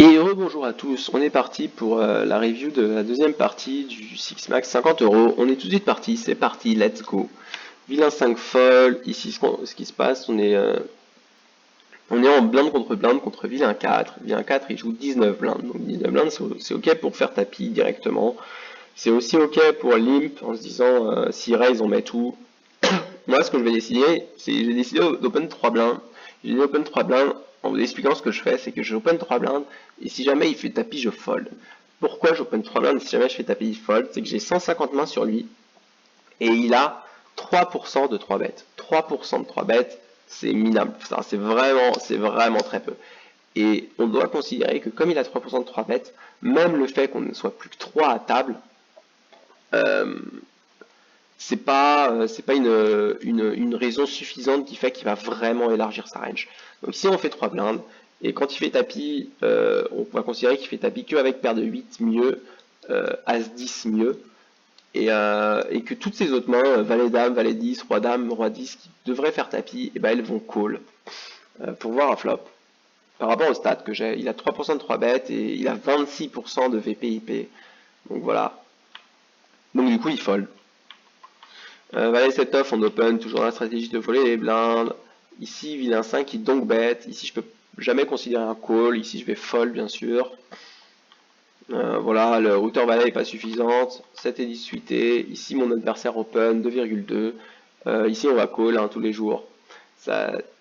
Et rebonjour à tous, on est parti pour la review de la deuxième partie du Six Max 50 €. On est tout de suite parti, c'est parti, let's go. Vilain 5 folle, ici ce qui se passe, on est en blinde contre vilain 4. Vilain 4 il joue 19 blindes, donc 19 blindes c'est ok pour faire tapis directement. C'est aussi ok pour limp en se disant si raise on met tout. Moi ce que je vais décider, c'est j'ai décidé d'open 3 blindes. J'ai dit open 3 blindes en vous expliquant ce que je fais, c'est que j'open 3 blindes et si jamais il fait tapis, je fold. Pourquoi j'open 3 blindes et si jamais je fais tapis, il fold? C'est que j'ai 150 mains sur lui et il a 3% de 3 bêtes. 3% de 3 bêtes, c'est minable. Enfin, c'est vraiment très peu. Et on doit considérer que comme il a 3% de 3 bêtes, même le fait qu'on ne soit plus que 3 à table, c'est pas une raison suffisante qui fait qu'il va vraiment élargir sa range. Donc si on fait 3 blindes, et quand il fait tapis, on va considérer qu'il fait tapis qu'avec paire de 8 mieux, As 10 mieux, et que toutes ces autres mains, valet dame, valet 10, roi dame, roi 10, qui devraient faire tapis, et ben elles vont call pour voir un flop. Par rapport au stat que j'ai, il a 3% de 3 bêtes et il a 26% de VPIP. Donc voilà. Donc du coup il fold. Valet 7 off, on open, toujours la stratégie de voler les blindes. Ici, vilain 5 qui donc bête. Ici, je peux jamais considérer un call. Ici, je vais fold, bien sûr. Voilà, le hauteur valet n'est pas suffisante. 7 et 10 suité. Ici, mon adversaire open, 2,2. Ici, on va call tous les jours.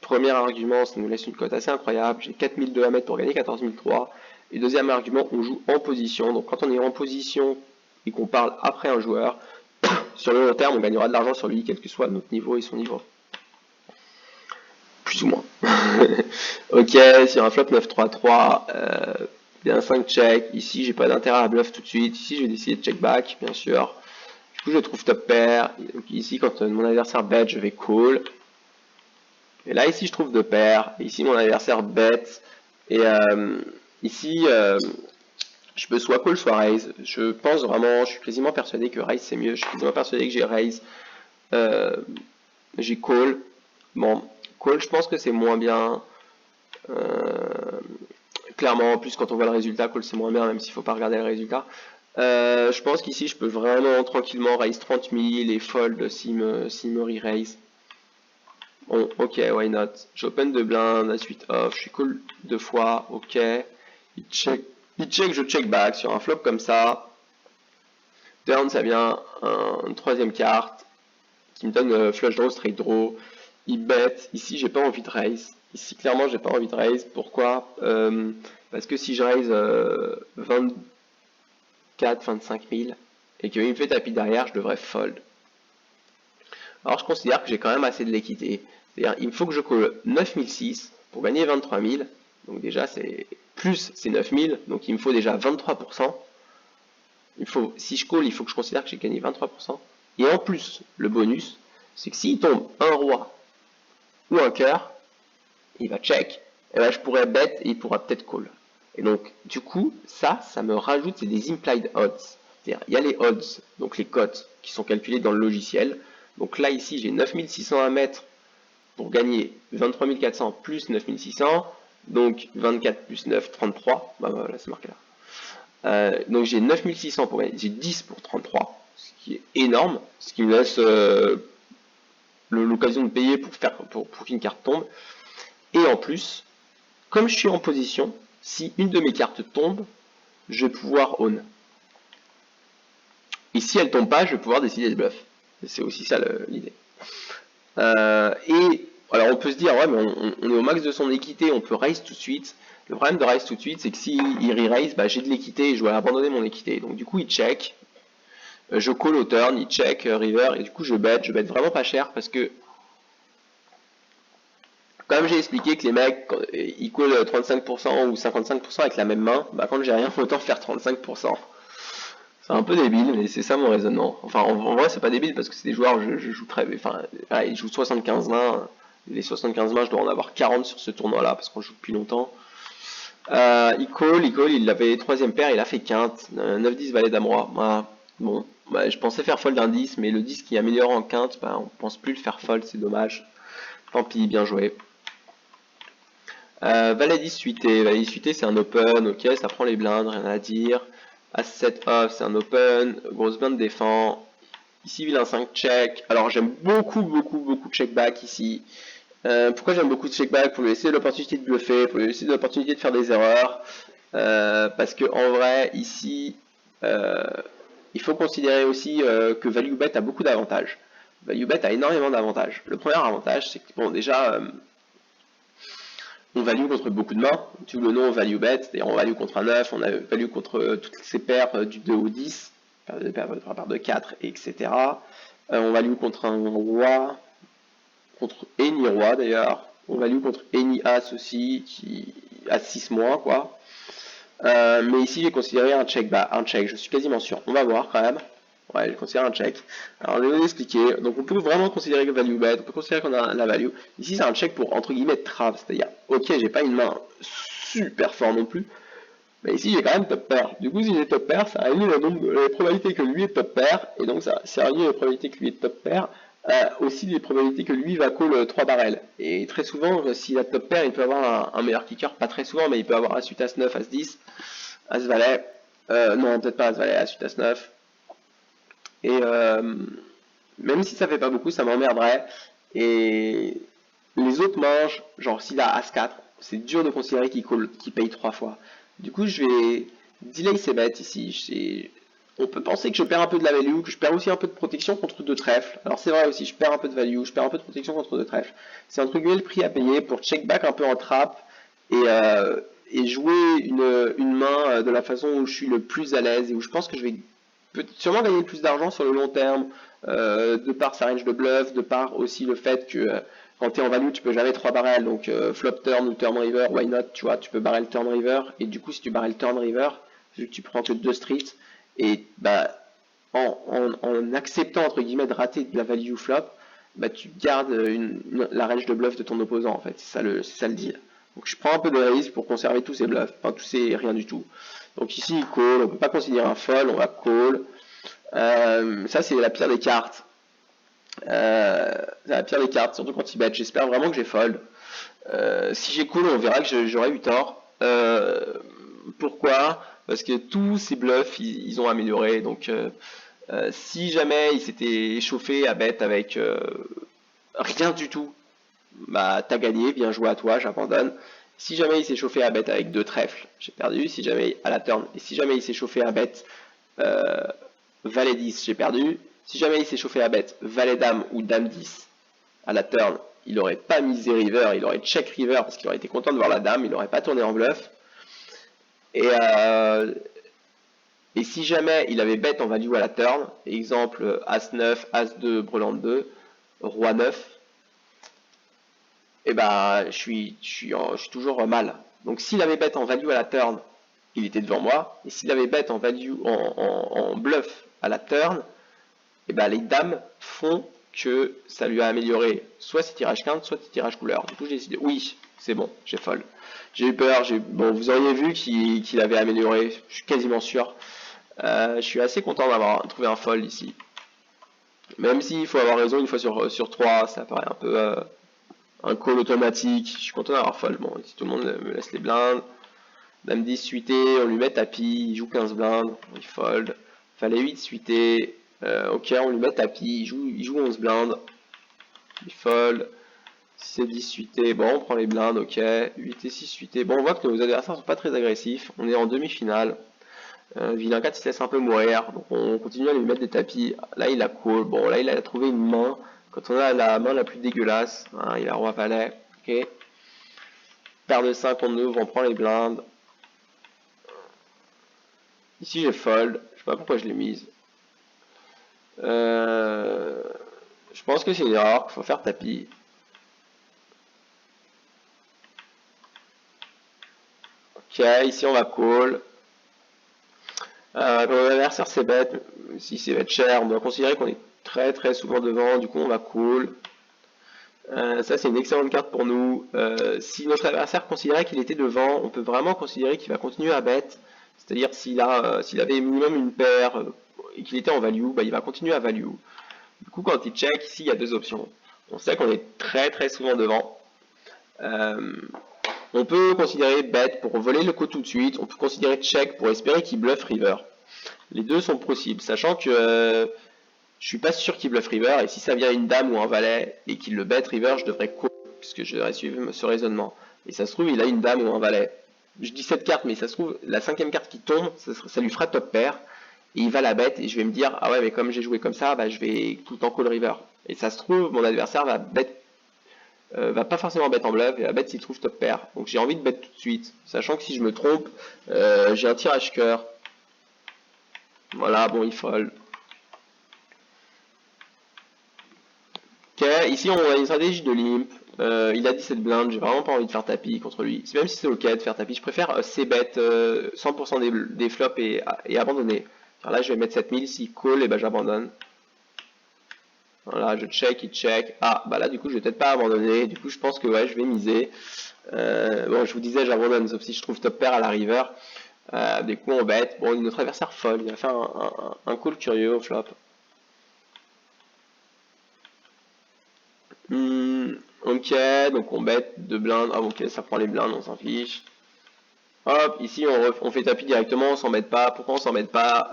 Premier argument, ça nous laisse une cote assez incroyable. J'ai 4002 à mettre pour gagner 14003. Et deuxième argument, on joue en position. Donc quand on est en position et qu'on parle après un joueur, sur le long terme, on gagnera de l'argent sur lui, quel que soit notre niveau et son niveau. Plus ou moins. Ok, sur un flop 9-3-3, bien 5 check. Ici, j'ai pas d'intérêt à bluff tout de suite. Ici, je vais décider de check back, bien sûr. Du coup, je trouve top pair. Donc, ici, quand mon adversaire bet, je vais call. Et là, ici, je trouve deux paires. Et ici, mon adversaire bet. Et ici, je peux soit call, soit raise. Je pense vraiment, je suis quasiment persuadé que raise c'est mieux. Je suis quasiment persuadé que j'ai raise. J'ai call. Bon, call, je pense que c'est moins bien. Clairement, en plus, quand on voit le résultat, call c'est moins bien, même s'il ne faut pas regarder le résultat. Je pense qu'ici, je peux vraiment tranquillement raise 30 000 et fold s'il me re-raise. Bon, ok, why not. J'open de blind, la suite off, je suis call deux fois, ok. Il check, je check back sur un flop comme ça. Turn, ça vient une troisième carte qui me donne flush draw, straight draw. Il bet. Ici, j'ai pas envie de raise. Ici, clairement, j'ai pas envie de raise. Pourquoi parce que si je raise 24, 25 000 et qu'il me fait tapis derrière, je devrais fold. Alors, je considère que j'ai quand même assez de l'équité. C'est-à-dire, il me faut que je call 9006 pour gagner 23 000. Donc déjà, c'est plus, c'est 9000. Donc il me faut déjà 23%. Si je call, il faut que je considère que j'ai gagné 23%. Et en plus, le bonus, c'est que s'il tombe un roi ou un cœur, il va check, et là je pourrais bet et il pourra peut-être call. Et donc, du coup, ça me rajoute, c'est des implied odds. C'est-à-dire, il y a les odds, donc les cotes, qui sont calculées dans le logiciel. Donc là, ici, j'ai 9600 à mettre pour gagner 23 400 plus 9600. Donc 24 plus 9, 33. Bah voilà, c'est marqué là. Donc j'ai 9600 pour gagner, j'ai 10 pour 33, ce qui est énorme, ce qui me laisse l'occasion de payer pour qu'une carte tombe. Et en plus, comme je suis en position, si une de mes cartes tombe, je vais pouvoir own. Et si elle tombe pas, je vais pouvoir décider de bluff. C'est aussi ça l'idée. Et alors on peut se dire, ouais, mais on est au max de son équité, on peut raise tout de suite. Le problème de raise tout de suite, c'est que s'il re-raise, bah, j'ai de l'équité et je dois abandonner mon équité. Donc du coup, il check. Je call au turn, il check river, et du coup, je bet vraiment pas cher parce que, comme j'ai expliqué que les mecs, ils call 35% ou 55% avec la même main, bah quand j'ai rien, autant faire 35%. C'est un peu débile, mais c'est ça mon raisonnement. Enfin, en vrai, c'est pas débile parce que c'est des joueurs, je joue très. Enfin, ils jouent 75 mains. Les 75 mains, je dois en avoir 40 sur ce tournoi-là parce qu'on joue depuis longtemps. Il call, il avait troisième paire, il a fait quinte. 9-10 valet dame roi. Voilà. Bon, bah, je pensais faire fold un 10, mais le 10 qui améliore en quinte, bah, on pense plus le faire fold, c'est dommage. Tant pis, bien joué. Valet 10 suité. Valet 10 suité, c'est un open, ok, ça prend les blindes, rien à dire. As7 off, c'est un open, grosse blinde défend. Ici, vilain 5 check. Alors, j'aime beaucoup check back ici. Pourquoi j'aime beaucoup check back? Pour lui laisser l'opportunité de bluffer, pour lui laisser l'opportunité de faire des erreurs. Parce que en vrai, ici, il faut considérer aussi que value bet a beaucoup d'avantages. Value bet a énormément d'avantages. Le premier avantage, c'est que, bon, déjà, on value contre beaucoup de mains, tout le nom value bet, c'est-à-dire on value contre un 9, on a value contre toutes ces paires du 2 au 10, paire de 4, etc. On value contre un roi, contre any roi d'ailleurs, on value contre any as aussi, qui a 6 moins quoi. Mais ici j'ai considéré un check, je suis quasiment sûr, on va voir quand même. Ouais, je considère un check. Alors, je vais vous expliquer. Donc, on peut vraiment considérer que value bet, on peut considérer qu'on a la value. Ici, c'est un check pour, entre guillemets, trap. C'est-à-dire, ok, j'ai pas une main super fort non plus. Mais ici, j'ai quand même top pair. Du coup, si j'ai top pair, ça réduit les probabilités que lui est top pair. Et donc, ça réduit les probabilités que lui est top pair. Aussi, les probabilités que lui va call 3 barrels. Et très souvent, s'il a top pair, il peut avoir un meilleur kicker. Pas très souvent, mais il peut avoir As-8, As-9, As-10, As-Valet. Non, peut-être pas As-Valet, As-8, As-9. Et même si ça fait pas beaucoup, ça m'emmerderait. Et les autres manches, genre s'il a As-4, c'est dur de considérer qu'il paye 3 fois. Du coup, je vais delay ses bêtes ici. On peut penser que je perds un peu de la value, que je perds aussi un peu de protection contre 2 trèfles. Alors c'est vrai aussi, je perds un peu de value, je perds un peu de protection contre 2 trèfles. C'est entre guillemets le prix à payer pour check back un peu en trap et jouer une main de la façon où je suis le plus à l'aise et où je pense que je vais peut sûrement gagner plus d'argent sur le long terme, de par sa range de bluff, de par aussi le fait que quand tu es en value, tu peux jamais 3 barrels, donc flop turn ou turn river, why not, tu vois, tu peux barrel turn river, et du coup si tu barrel turn river, vu que tu prends que 2 streets, et bah en acceptant entre guillemets de rater de la value flop, bah tu gardes la range de bluff de ton opposant en fait, c'est ça le deal. Donc je prends un peu de risque pour conserver tous ces bluffs, enfin tous ces rien du tout. Donc ici il call, on peut pas considérer un fold, on va call. Ça c'est la pire des cartes. C'est la pire des cartes, surtout quand il bet. J'espère vraiment que j'ai fold. Si j'ai call, on verra que j'aurais eu tort. Pourquoi? Parce que tous ces bluffs, ils ont amélioré. Donc si jamais il s'était échauffé à bet avec rien du tout, bah t'as gagné, bien joué à toi, j'abandonne. Si jamais il s'est chauffé à bet avec 2 trèfles, j'ai perdu. Si jamais à la turn, et si jamais il s'est chauffé à bet Valet 10, j'ai perdu. Si jamais il s'est chauffé à bet Valet Dame ou Dame 10 à la turn, il aurait pas misé river, il aurait check river parce qu'il aurait été content de voir la dame, il n'aurait pas tourné en bluff. Et si jamais il avait bet en value à la turn, exemple As-9, As-2, Brelan 2, Roi 9, et bah je suis toujours mal. Donc s'il avait bet en value à la turn, il était devant moi. Et s'il avait bet en value en bluff à la turn, et bah les dames font que ça lui a amélioré soit ses tirages quinte, soit ses tirages couleur. Du coup j'ai décidé, oui, c'est bon, j'ai fold. J'ai eu peur, bon vous auriez vu qu'il avait amélioré, je suis quasiment sûr. Je suis assez content d'avoir trouvé un fold ici. Même s'il faut avoir raison une fois sur 3, ça paraît un peu un call automatique. Je suis content d'avoir fold. Bon, si tout le monde me laisse les blindes. Dame 10 suité, on lui met tapis, il joue 15 blindes, il fold. Valet 8 suité, ok, on lui met tapis, il joue 11 blindes, il fold. 6 et 10 suité, bon, on prend les blindes, ok. 8 et 6 suité, bon, on voit que nos adversaires sont pas très agressifs. On est en demi-finale. Vilain 4 il se laisse un peu mourir, donc on continue à lui mettre des tapis. Là il a call, bon là il a trouvé une main, quand on a la main la plus dégueulasse, hein, il a roi valet, ok. Paire de 5 on ouvre, on prend les blindes. Ici j'ai fold, je sais pas pourquoi je l'ai mise. Je pense que c'est une erreur, il faut faire tapis. Ok, ici on va call. Quand l'adversaire c'est bête, si c'est bête cher, on doit considérer qu'on est très souvent devant, du coup on va call. Ça c'est une excellente carte pour nous. Si notre adversaire considérait qu'il était devant, on peut vraiment considérer qu'il va continuer à bet. C'est-à-dire s'il avait minimum une paire et qu'il était en value, bah, il va continuer à value. Du coup quand il check, ici il y a deux options. On sait qu'on est très souvent devant. On peut considérer bet pour voler le coup tout de suite, on peut considérer check pour espérer qu'il bluffe river. Les deux sont possibles, sachant que je suis pas sûr qu'il bluffe river, et si ça vient une dame ou un valet et qu'il le bet river, je devrais call, puisque je devrais suivre ce raisonnement. Et ça se trouve, il a une dame ou un valet. Je dis cette carte, mais ça se trouve, la cinquième carte qui tombe, ça lui fera top pair, et il va la bet, et je vais me dire, ah ouais, mais comme j'ai joué comme ça, bah, je vais tout le temps call river. Et ça se trouve, mon adversaire va bet, va pas forcément bet en bluff, et va bet s'il trouve top pair. Donc j'ai envie de bet tout de suite, sachant que si je me trompe, j'ai un tirage cœur. Voilà, bon, il fold. Ok, ici on a une stratégie de limp. Il a 17 blindes, j'ai vraiment pas envie de faire tapis contre lui. Même si c'est ok de faire tapis, je préfère c-bet 100% des flops et abandonner. Car là je vais mettre 7000, s'il call, et ben j'abandonne. Voilà, je check, il check. Ah, bah là du coup je vais peut-être pas abandonner, du coup je pense que ouais, je vais miser. Bon, je vous disais j'abandonne, sauf si je trouve top pair à la river. Du coup on bet. Bon, notre adversaire fold, il a fait un call curieux au flop. Ok, donc on bet 2 blindes. Ah ok, ça prend les blindes, on s'en fiche. Hop, ici on fait tapis directement, on s'embête pas. Pourquoi on s'embête pas?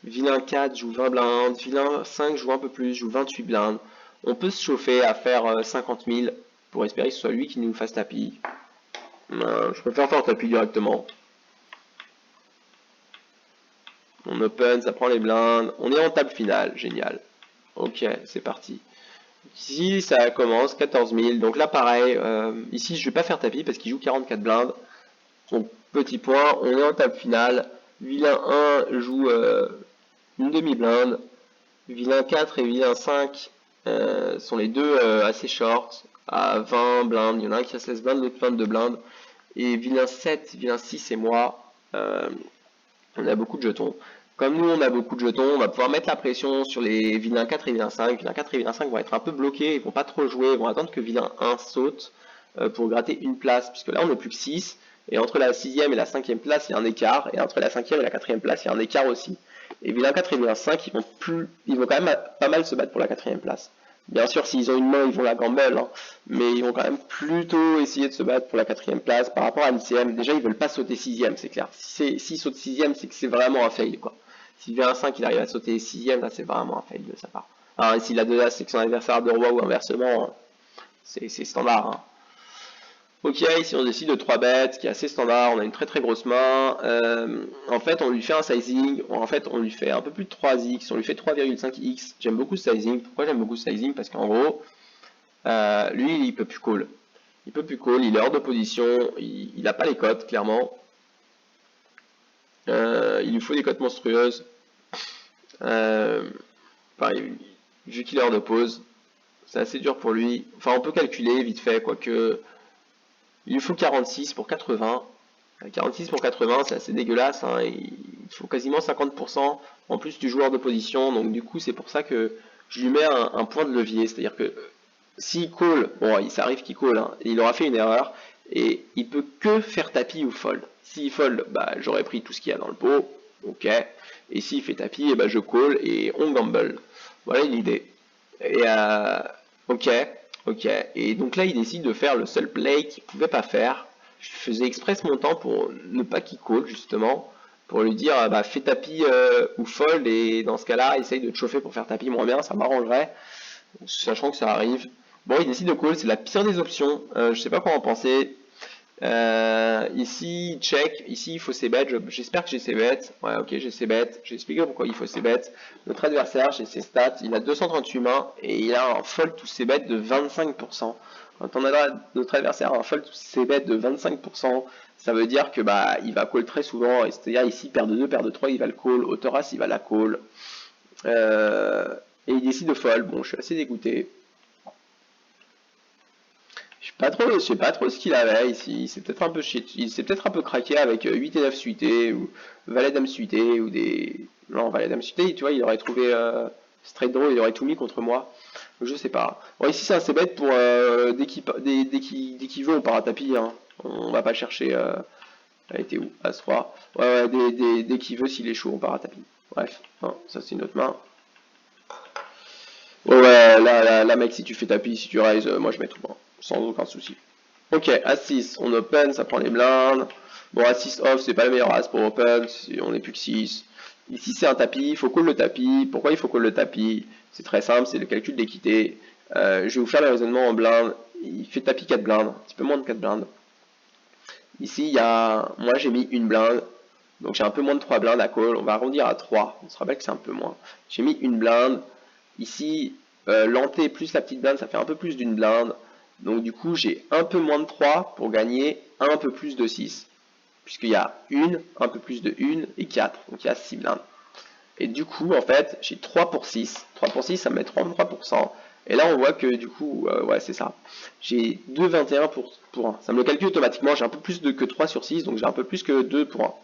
Vilain 4 joue 20 blindes, vilain 5 joue un peu plus, joue 28 blindes. On peut se chauffer à faire 50 000 pour espérer que ce soit lui qui nous fasse tapis. Je préfère faire tapis directement. On open, ça prend les blindes. On est en table finale, génial. Ok, c'est parti. Ici, ça commence, 14 000. Donc là, pareil, ici, je vais pas faire tapis parce qu'il joue 44 blindes. Donc, petit point, on est en table finale. Vilain 1 joue une demi-blinde. Vilain 4 et vilain 5 sont les deux assez short, à 20 blindes. Il y en a un qui a 16 blindes, l'autre 22 blindes. Et vilain 7, vilain 6 et moi, on a beaucoup de jetons. Comme nous, on a beaucoup de jetons, on va pouvoir mettre la pression sur les vilains 4 et vilain 5. Vilain 4 et vilain 5 vont être un peu bloqués, ils vont pas trop jouer, ils vont attendre que vilain 1 saute pour gratter une place, puisque là, on n'est plus que 6. Et entre la 6ème et la 5ème place, il y a un écart. Et entre la 5ème et la 4ème place, il y a un écart aussi. Et vilain 4 et vilain 5, ils vont quand même pas mal se battre pour la 4ème place. Bien sûr, s'ils ont une main, ils vont la gamble, hein, mais ils vont quand même plutôt essayer de se battre pour la 4ème place par rapport à l'ICM. Déjà, ils veulent pas sauter 6ème, c'est clair. S'ils sautent 6ème, c'est que c'est vraiment un fail, quoi. S'il vient à 5, il arrive à sauter 6ème, là, c'est vraiment un fail de sa part. Alors, s'il a 2 As, c'est que son adversaire a 2 rois ou inversement, hein, c'est standard. Hein. Ok, ici on décide de 3 bêtes, qui est assez standard, on a une très très grosse main. En fait, on lui fait un sizing, en fait, on lui fait un peu plus de 3x, on lui fait 3,5x. J'aime beaucoup ce sizing. Pourquoi j'aime beaucoup ce sizing? Parce qu'en gros, lui, il peut plus call. Il peut plus call, il est hors de position, il n'a pas les cotes, clairement. Il lui faut des cotes monstrueuses. Pareil, vu qu'il est hors de pose, c'est assez dur pour lui. Enfin, on peut calculer vite fait, quoique. Il lui faut 46 pour 80. 46 pour 80, c'est assez dégueulasse. Hein. Il faut quasiment 50% en plus du joueur de position. Donc du coup, c'est pour ça que je lui mets un point de levier. C'est-à-dire que s'il call, bon, ça arrive qu'il call, hein, et il aura fait une erreur, et il peut que faire tapis ou fold. S'il fold, bah, j'aurais pris tout ce qu'il y a dans le pot, ok. Et s'il fait tapis, bah, je call et on gamble. Voilà l'idée. Et ok. Ok, et donc là il décide de faire le seul play qu'il pouvait pas faire. Je faisais express mon temps pour ne pas qu'il call justement, pour lui dire bah fais tapis ou fold, et dans ce cas-là essaye de te chauffer pour faire tapis moins bien, ça m'arrangerait, sachant que ça arrive. Bon, il décide de call, c'est la pire des options, je sais pas quoi en penser. Ici, check. Ici, il faut c-bet. J'espère que j'ai c-bet. Ouais, ok, j'ai c-bet. J'ai expliqué pourquoi il faut c-bet. Notre adversaire, j'ai ses stats. Il a 238 mains et il a un fold to c-bet de 25%. Quand on a notre adversaire un fold to c-bet de 25%, ça veut dire que bah il va call très souvent. C'est-à-dire ici, paire de 2, paire de 3, il va le call. Hauteur As, il va la call. Et il décide de fold. Bon, je suis assez dégoûté. Je sais pas trop ce qu'il avait ici. C'est peut-être un peu shit. Il s'est peut-être un peu craqué avec 8 et 9 suité ou valet dame suité ou des. Non, valet dame suité, tu vois, il aurait trouvé straight draw, il aurait tout mis contre moi. Donc, je sais pas. Bon, ici c'est assez bête pour dès qu'il veut, on part à tapis. Hein. On va pas chercher. Elle était où? As-3. Ouais, dès qu'il veut, s'il est chaud, on part à tapis. Bref, hein, ça c'est une autre main. Ouais, là, mec, si tu fais tapis, si tu raises, moi je mets tout. Hein, sans aucun souci. Ok, As-6, on open, ça prend les blindes. Bon, As-6 off, c'est pas le meilleur As pour open, on est plus que 6. Ici, c'est un tapis, il faut call le tapis. Pourquoi il faut call le tapis? C'est très simple, c'est le calcul d'équité. Je vais vous faire le raisonnement en blindes. Il fait tapis 4 blindes, un petit peu moins de 4 blindes. Ici, moi j'ai mis une blinde, donc j'ai un peu moins de 3 blindes à call. On va arrondir à 3, on se rappelle que c'est un peu moins. J'ai mis une blinde. Ici, l'anté plus la petite blinde, ça fait un peu plus d'une blinde. Donc du coup, j'ai un peu moins de 3 pour gagner un peu plus de 6. Puisqu'il y a une, un peu plus de 1 et 4. Donc il y a 6 blindes. Et du coup, en fait, j'ai 3 pour 6. 3 pour 6, ça me met 33%. Et là, on voit que du coup, ouais, c'est ça. J'ai 2,21 pour 1. Ça me le calcule automatiquement. J'ai un peu plus que 3 sur 6, donc j'ai un peu plus que 2 pour 1.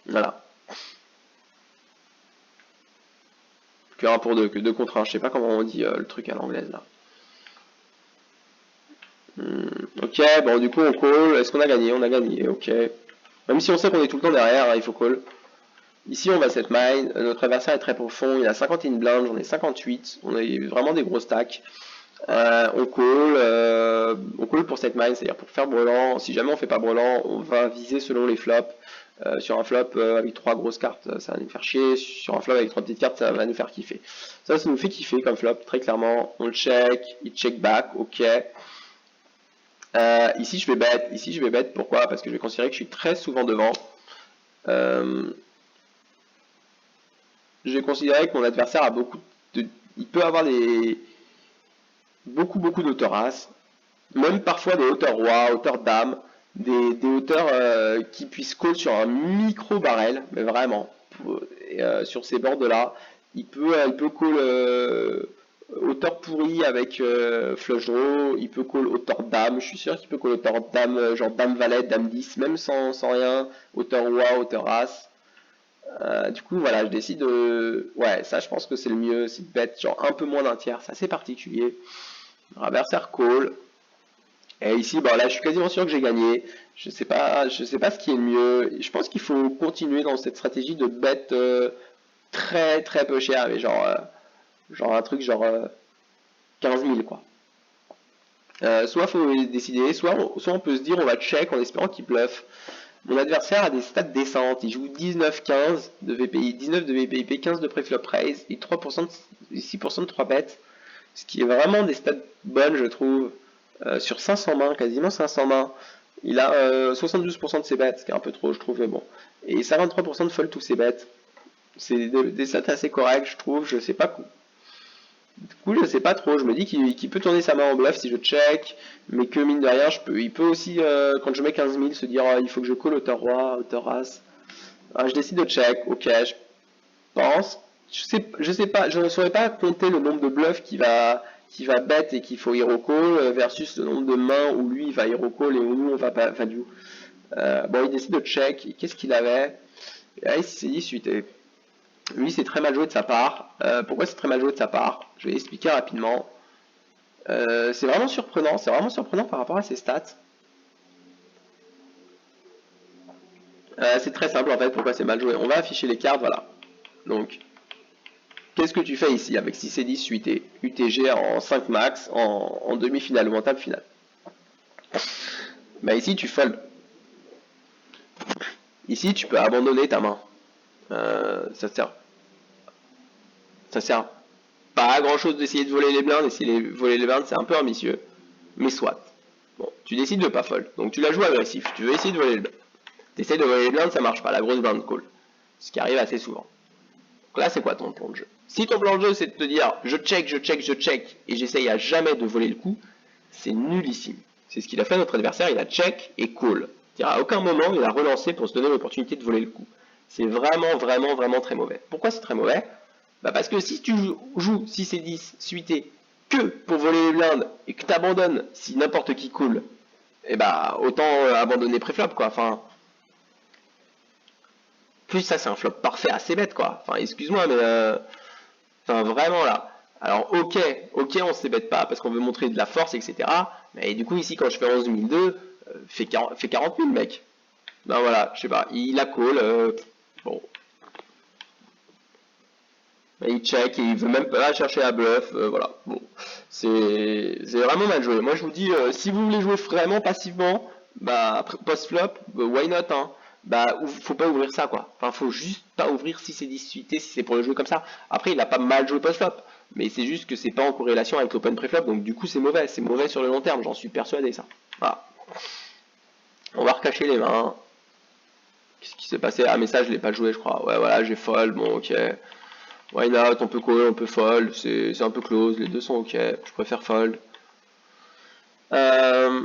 Voilà. Que 1 pour 2, que 2 contre 1. Je sais pas comment on dit le truc à l'anglaise là. Ok, bon, du coup, on call. Est-ce qu'on a gagné? On a gagné, ok. Même si on sait qu'on est tout le temps derrière, hein, il faut call. Ici, on va set mine. Notre adversaire est très profond. Il a 51 blindes, j'en ai 58. On a vraiment des gros stacks. On call pour cette mine, c'est-à-dire pour faire brelan. Si jamais on fait pas brelan, on va viser selon les flops. Sur un flop avec 3 grosses cartes, ça va nous faire chier. Sur un flop avec 3 petites cartes, ça va nous faire kiffer. Ça nous fait kiffer comme flop, très clairement. On le check, il check back, ok. Ici je vais bet. Pourquoi? Parce que je vais considérer que je suis très souvent devant. Je vais considérer que mon adversaire a il peut avoir beaucoup d'auteurs as, même parfois des hauteurs roi, hauteurs dame, des hauteurs qui puissent call sur un micro barrel, mais vraiment. Sur ces bords là, il peut call hauteur pourri avec flush draw, il peut call hauteur dame, je suis sûr qu'il peut call hauteur dame, genre dame valet, dame 10, même sans rien, hauteur roi, hauteur as. Du coup, voilà, je décide de... Ouais, ça, je pense que c'est le mieux, c'est de bet genre un peu moins d'un tiers, c'est assez particulier. Adversaire call. Et ici, bon, là, je suis quasiment sûr que j'ai gagné. Je sais pas ce qui est le mieux. Je pense qu'il faut continuer dans cette stratégie de bet très très peu cher, mais genre un truc genre 15 000 quoi. Soit faut décider, soit on peut se dire on va check en espérant qu'il bluffe. Mon adversaire a des stats décentes, il joue 19-15 de VPI, 19 de VPIP, 15 de préflop raise et 3% de, 6% de 3 bêtes, ce qui est vraiment des stats bonnes je trouve. Sur 500 mains, quasiment 500 mains, il a 72% de ses bêtes, ce qui est un peu trop je trouve, mais bon. Et 53% de fold tous ses bêtes. C'est des stats assez corrects je trouve, je sais pas. Du coup, je sais pas trop, je me dis qu'il peut tourner sa main en bluff si je check, mais que mine de rien, il peut aussi, quand je mets 15 000, se dire il faut que je call hauteur roi, hauteur as. Alors, je décide de check, ok, je pense. Je sais pas, je ne saurais pas compter le nombre de bluffs qui va bet et qu'il faut hero call versus le nombre de mains où lui il va hero call et où nous on va pas value. Bon, il décide de check, qu'est-ce qu'il avait? Et là, il s'est dit suite. Lui, c'est très mal joué de sa part. Pourquoi c'est très mal joué de sa part? Je vais expliquer rapidement. C'est vraiment surprenant par rapport à ses stats. C'est très simple en fait, pourquoi c'est mal joué. On va afficher les cartes, voilà. Donc, qu'est-ce que tu fais ici avec 6 et 10 UT, UTG en 5 max, en demi-finale ou en table finale? Bah ici, tu fold. Ici, tu peux abandonner ta main. Ça sert pas à grand chose d'essayer de voler les blindes, essayer de voler les blindes, c'est un peu ambitieux. Mais soit. Bon, tu décides de pas fold. Donc tu la joues agressif, tu veux essayer de voler les blindes. Tu essaies de voler les blindes, ça marche pas, la grosse blind call. Ce qui arrive assez souvent. Donc là, c'est quoi ton plan de jeu? Si ton plan de jeu, c'est de te dire je check, et j'essaye à jamais de voler le coup, c'est nullissime. C'est ce qu'il a fait à notre adversaire, il a check et call. C'est-à-dire à aucun moment il a relancé pour se donner l'opportunité de voler le coup. C'est vraiment très mauvais. Pourquoi c'est très mauvais? Bah parce que si tu joues 6 et 10 suité que pour voler les blindes et que tu abandonnes si n'importe qui call, et bah autant abandonner préflop quoi. Enfin, plus ça c'est un flop parfait assez bête quoi. Enfin, excuse-moi mais enfin vraiment là. Alors ok, on se bête pas parce qu'on veut montrer de la force etc. Mais du coup ici quand je fais 11 002, fait 40 000 mec. Ben voilà, je sais pas, il a call, bon. Il check et il veut même pas chercher à bluff, voilà. Bon. C'est vraiment mal joué. Moi je vous dis, si vous voulez jouer vraiment passivement, bah post-flop, why not, hein. Bah faut pas ouvrir ça quoi. Enfin faut juste pas ouvrir si c'est discuté, si c'est pour le jouer comme ça. Après il a pas mal joué post-flop, mais c'est juste que c'est pas en corrélation avec l'open pré-flop, donc du coup c'est mauvais sur le long terme, j'en suis persuadé ça. Voilà. On va recacher les mains. Qu'est-ce qui s'est passé? Ah mais ça je l'ai pas joué je crois. Ouais voilà j'ai fold, bon ok. Why not, on peut call, on peut fold, c'est un peu close, les deux sont ok, je préfère fold. Euh,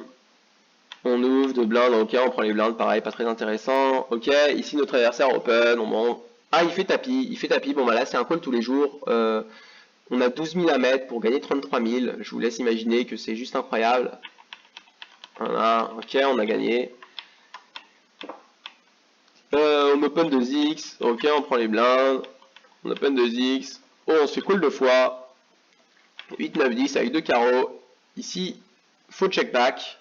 on ouvre de blindes, ok, on prend les blindes, pareil, pas très intéressant. Ok, ici notre adversaire open, bon. Ah, il fait tapis, bon bah là c'est un call tous les jours. On a 12 000 à mettre pour gagner 33 000, je vous laisse imaginer que c'est juste incroyable. Voilà, ok, on a gagné. On open 2x, ok, on prend les blindes. On open 2x, oh on se fait call deux fois. 8, 9, 10 avec deux carreaux. Ici, faut check back.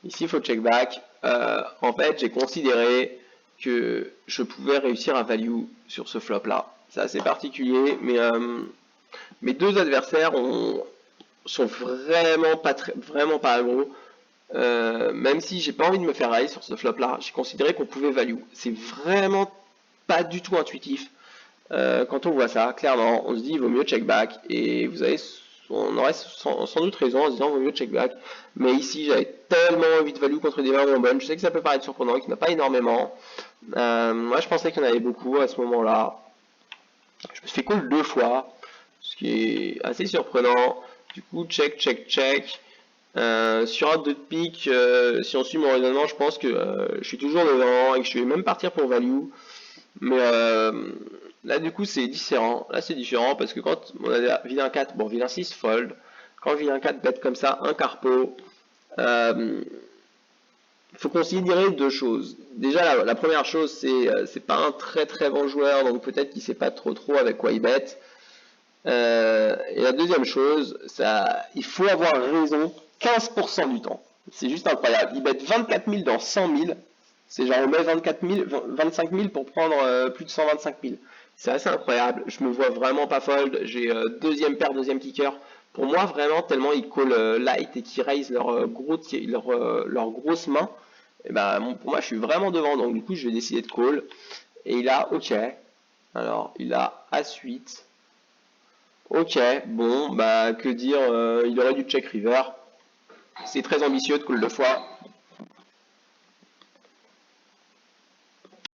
Ici, il faut check back. En fait, j'ai considéré que je pouvais réussir à value sur ce flop-là. C'est assez particulier, mais mes deux adversaires sont vraiment pas aggro. Même si j'ai pas envie de me faire railler sur ce flop-là, j'ai considéré qu'on pouvait value. C'est vraiment pas du tout intuitif. Quand on voit ça, clairement, on se dit il vaut mieux check back. Et vous avez, on aurait sans doute raison en se disant il vaut mieux check back. Mais ici, j'avais tellement envie de value contre des mains bonnes. Je sais que ça peut paraître surprenant, qu'il n'y en a pas énormément. Moi, je pensais qu'il y en avait beaucoup à ce moment-là. Je me suis fait call deux fois, ce qui est assez surprenant. Du coup, check, check, check. Sur un 2 de pique, si on suit mon raisonnement, je pense que je suis toujours devant et que je vais même partir pour value. Mais là, du coup, c'est différent. Là, c'est différent parce que quand on a vilain 4, bon, vilain 6, fold. Quand vilain 4 bête comme ça, un carpo, il faut considérer deux choses. Déjà, la première chose, c'est pas un très très bon joueur, donc peut-être qu'il sait pas trop avec quoi il bête. Et la deuxième chose, il faut avoir raison 15% du temps. C'est juste incroyable. Il bête 24 000 dans 100 000. C'est genre on met 25 000 pour prendre plus de 125 000. C'est assez incroyable. Je me vois vraiment pas fold. J'ai deuxième paire, deuxième kicker. Pour moi, vraiment, tellement ils call light et qu'ils raise leur grosse main, et ben, pour moi, je suis vraiment devant. Donc, du coup, je vais décider de call. Et il a OK. Alors, il a As-8. Ok, bon, bah, que dire, il aurait dû check river. C'est très ambitieux de call deux fois.